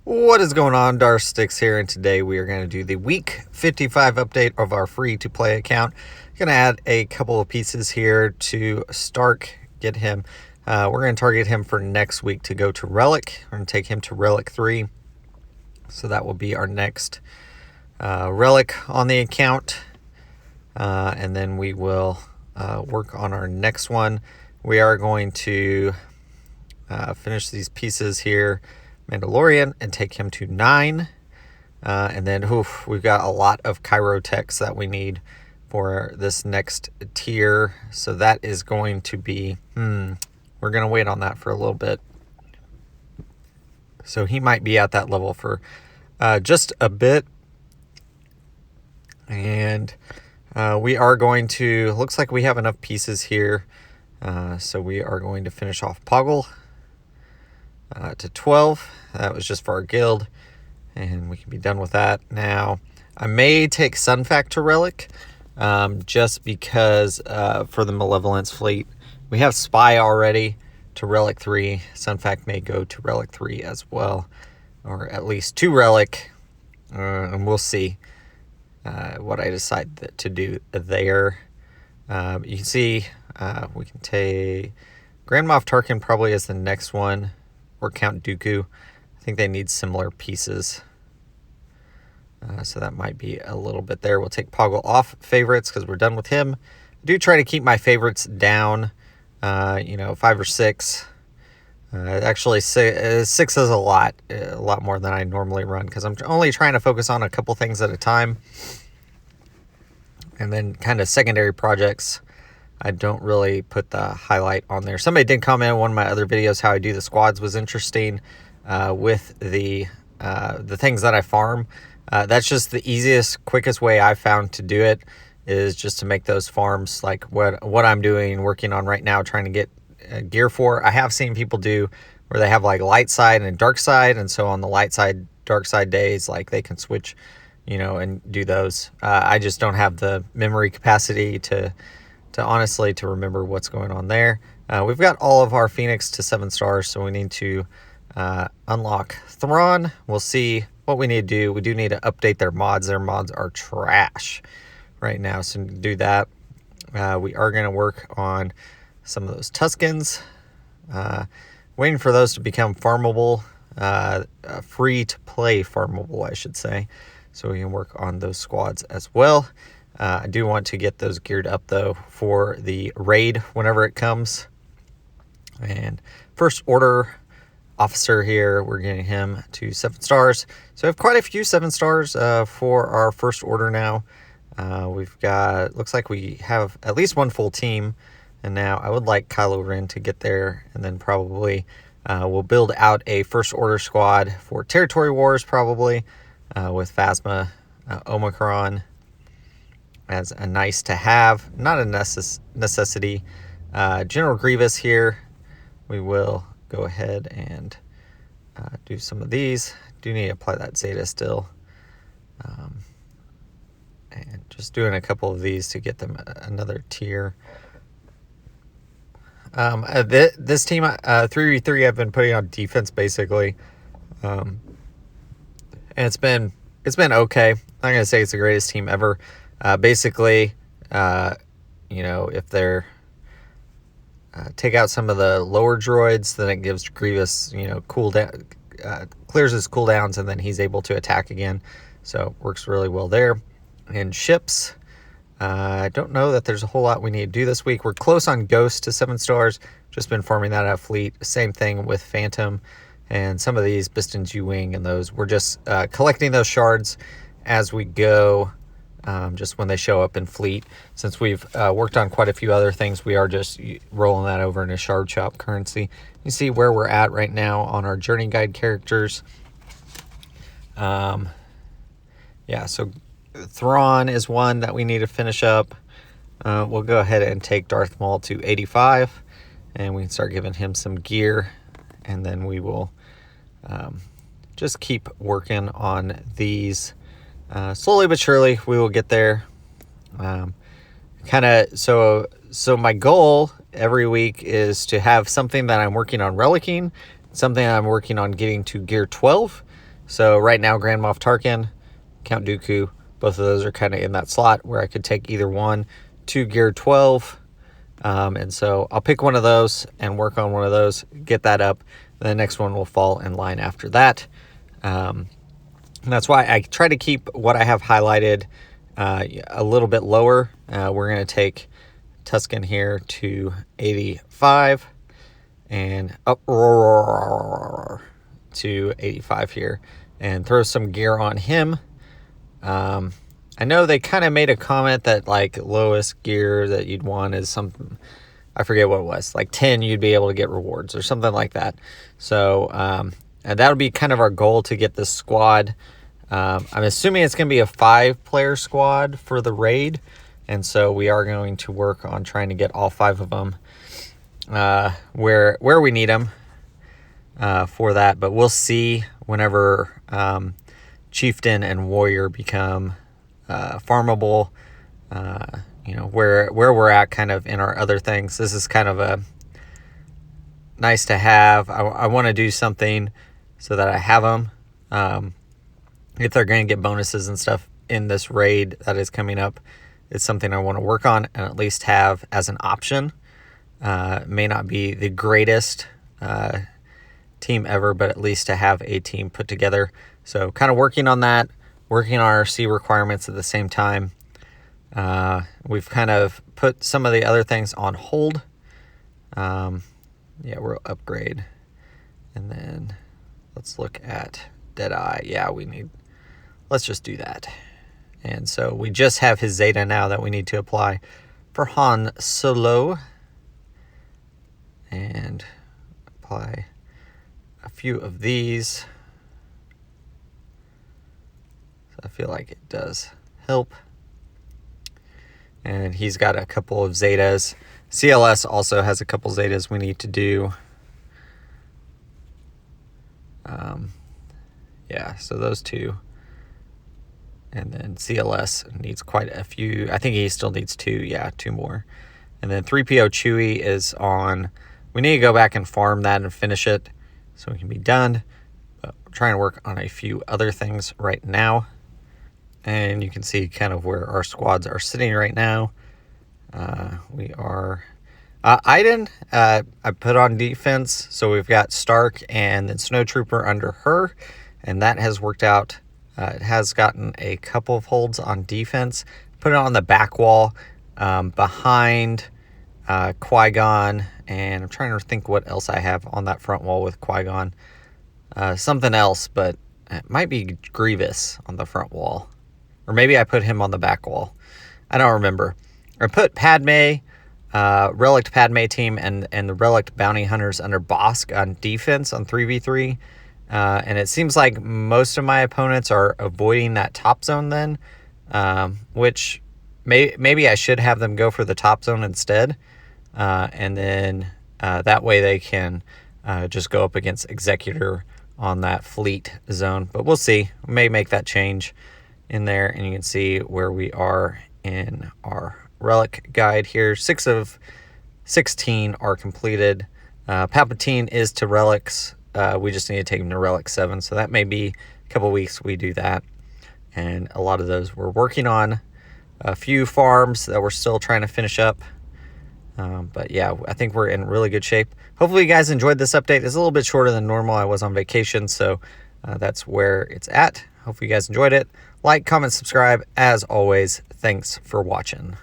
What is going on? Darth Stix here, and today we are going to do the week 55 update of our free-to-play account. Going to add a couple of pieces here to Starck, get him. We're going to target him for next week to go to relic. We're going to take him to relic 3. So that will be our next relic on the account. And then we will work on our next one. We are going to finish these pieces here, Mandalorian, and take him to 9. And then we've got a lot of chirotechs that we need for this next tier. So that is going to be, we're going to wait on that for a little bit. So he might be at that level for just a bit. And we are going to, looks like we have enough pieces here. So we are going to finish off Poggle to 12. That was just for our guild, and we can be done with that. Now, I may take Sunfac to relic, just because for the Malevolence fleet. We have Spy already to relic 3. Sunfac may go to relic 3 as well, or at least to relic, and we'll see what I decide to do there. You can see we can take Grand Moff Tarkin probably as the next one, or Count Dooku. I think they need similar pieces. So that might be a little bit there. We'll take Poggle off favorites because we're done with him. I do try to keep my favorites down, 5 or 6. Actually, 6 is a lot more than I normally run because I'm only trying to focus on a couple things at a time. And then kind of secondary projects, I don't really put the highlight on there. Somebody did comment on one of my other videos how I do the squads was interesting with the things that I farm. That's just the easiest, quickest way I found to do it, is just to make those farms like what I'm doing, working on right now, trying to get gear for. I have seen people do where they have like light side and dark side, and so on the light side, dark side days, like they can switch, and do those. I just don't have the memory capacity to honestly to remember what's going on there. We've got all of our Phoenix to 7 stars, so we need to unlock Thrawn. We'll see what we need to do. We do need to update their mods. Their mods are trash right now, so to do that, we are going to work on some of those Tuskens, waiting for those to become farmable, free to play farmable, I should say, so we can work on those squads as well. I do want to get those geared up, though, for the raid whenever it comes. And first order officer here, we're getting him to 7 stars. So we have quite a few 7 stars for our first order now. We've got, looks like we have at least one full team. And now I would like Kylo Ren to get there. And then probably we'll build out a first order squad for Territory Wars, probably, with Phasma, Omicron, as a nice to have, not a necessity. General Grievous here, we will go ahead and do some of these. Do need to apply that Zeta still, and just doing a couple of these to get them another tier. This team, 3v3, I've been putting on defense basically, and it's been okay. I'm not gonna say it's the greatest team ever. Basically, if they're take out some of the lower droids, then it gives Grievous, cooldown, clears his cooldowns, and then he's able to attack again. So works really well there. And ships, I don't know that there's a whole lot we need to do this week. We're close on Ghost to 7 stars. Just been farming that out of fleet. Same thing with Phantom and some of these Biston's U-Wing and those. We're just collecting those shards as we go. Just when they show up in fleet. Since we've worked on quite a few other things, we are just rolling that over in a shard shop currency. You see where we're at right now on our journey guide characters. So Thrawn is one that we need to finish up. We'll go ahead and take Darth Maul to 85, and we can start giving him some gear, and then we will just keep working on these. Slowly but surely, we will get there. So my goal every week is to have something that I'm working on relicking, something I'm working on getting to gear 12, So right now, Grand Moff Tarkin, Count Dooku, both of those are kind of in that slot where I could take either one to gear 12. And so I'll pick one of those and work on one of those, get that up. The next one will fall in line after that. And that's why I try to keep what I have highlighted a little bit lower. We're going to take Tusken here to 85 and up to 85 here and throw some gear on him. I know they kind of made a comment that like lowest gear that you'd want is something, I forget what it was, like 10 you'd be able to get rewards or something like that. So and that'll be kind of our goal to get this squad. I'm assuming it's going to be a 5-player squad for the raid, and so we are going to work on trying to get all 5 of them where we need them for that. But we'll see whenever Chieftain and Warrior become farmable, you know, where we're at kind of in our other things. This is kind of a nice to have. I want to do something so that I have them. If they're going to get bonuses and stuff in this raid that is coming up, it's something I want to work on and at least have as an option. It may not be the greatest team ever, but at least to have a team put together. So kind of working on that, working on our C requirements at the same time. We've kind of put some of the other things on hold. Yeah, we'll upgrade. And then let's look at Deadeye. Yeah, let's just do that. And so we just have his Zeta now that we need to apply for Han Solo. And apply a few of these. So I feel like it does help. And he's got a couple of Zetas. CLS also has a couple Zetas we need to do. Yeah, so those two. And then CLS needs quite a few. I think he still needs 2. Yeah, 2 more. And then 3PO Chewie is on. We need to go back and farm that and finish it so it can be done. But we're trying to work on a few other things right now. And you can see kind of where our squads are sitting right now. We are... Iden, I put on defense. So we've got Starck and then Snowtrooper under her. And that has worked out. It has gotten a couple of holds on defense. Put it on the back wall behind Qui-Gon. And I'm trying to think what else I have on that front wall with Qui-Gon. Something else, but it might be Grievous on the front wall. Or maybe I put him on the back wall. I don't remember. I put Padme, Relic Padme team, and the Relic Bounty Hunters under Bosk on defense on 3v3. And it seems like most of my opponents are avoiding that top zone then, which maybe I should have them go for the top zone instead. And then that way they can just go up against Executor on that fleet zone. But we'll see. We may make that change in there. And you can see where we are in our relic guide here. 6 of 16 are completed. Palpatine is to relics. We just need to take him to relic 7. So that may be a couple weeks we do that. And a lot of those we're working on. A few farms that we're still trying to finish up. But yeah, I think we're in really good shape. Hopefully you guys enjoyed this update. It's a little bit shorter than normal. I was on vacation, so that's where it's at. Hopefully you guys enjoyed it. Like, comment, subscribe. As always, thanks for watching.